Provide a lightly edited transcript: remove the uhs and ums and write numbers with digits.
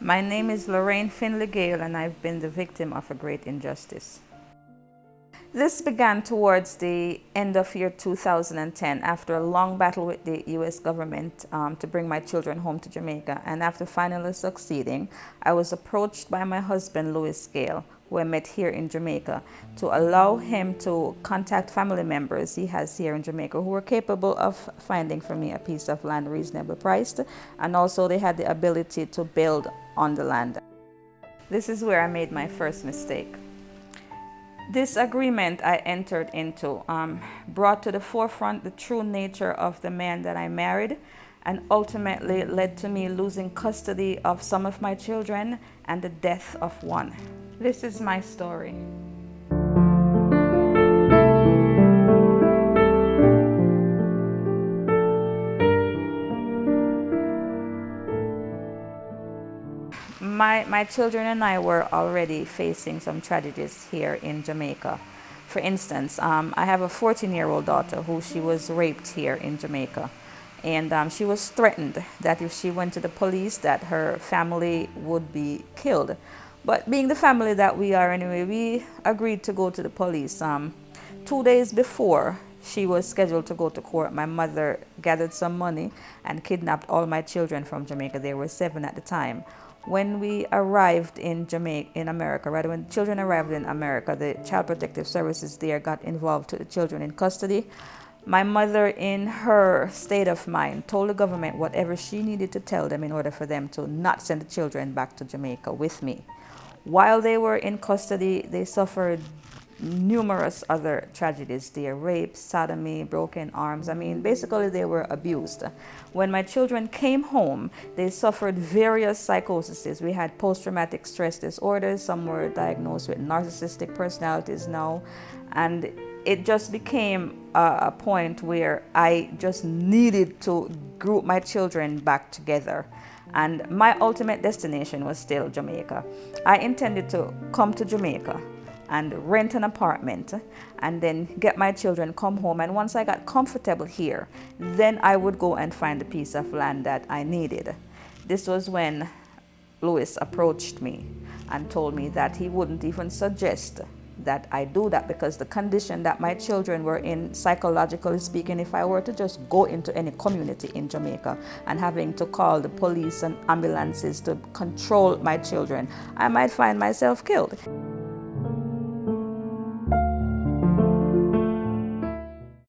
My name is Lorraine Finley Gale, and I've been the victim of a great injustice. This began towards the end of year 2010 after a long battle with the US government to bring my children home to Jamaica. And after finally succeeding, I was approached by my husband, Louis Gale, who I met here in Jamaica, to allow him to contact family members he has here in Jamaica who were capable of finding for me a piece of land reasonably priced, and also they had the ability to build on the land. This is where I made my first mistake. This agreement I entered into brought to the forefront the true nature of the man that I married, and ultimately led to me losing custody of some of my children and the death of one. This is my story. My children and I were already facing some tragedies here in Jamaica. For instance, I have a 14-year-old daughter who she was raped here in Jamaica. And she was threatened that if she went to the police that her family would be killed. But being the family that we are anyway, we agreed to go to the police. 2 days before she was scheduled to go to court, my mother gathered some money and kidnapped all my children from Jamaica. There were 7 at the time. When we arrived in America, right when children arrived in America, the Child Protective Services there got involved to the children in custody. My mother, in her state of mind, told the government whatever she needed to tell them in order for them to not send the children back to Jamaica with me. While they were in custody, they suffered numerous other tragedies there: rape, sodomy, broken arms. I mean, basically they were abused. When my children came home, they suffered various psychoses. We had post-traumatic stress disorders. Some were diagnosed with narcissistic personalities now. And it just became a point where I just needed to group my children back together. And my ultimate destination was still Jamaica. I intended to come to Jamaica and rent an apartment and then get my children, come home. And once I got comfortable here, then I would go and find the piece of land that I needed. This was when Louis approached me and told me that he wouldn't even suggest that I do that because the condition that my children were in, psychologically speaking, if I were to just go into any community in Jamaica and having to call the police and ambulances to control my children, I might find myself killed.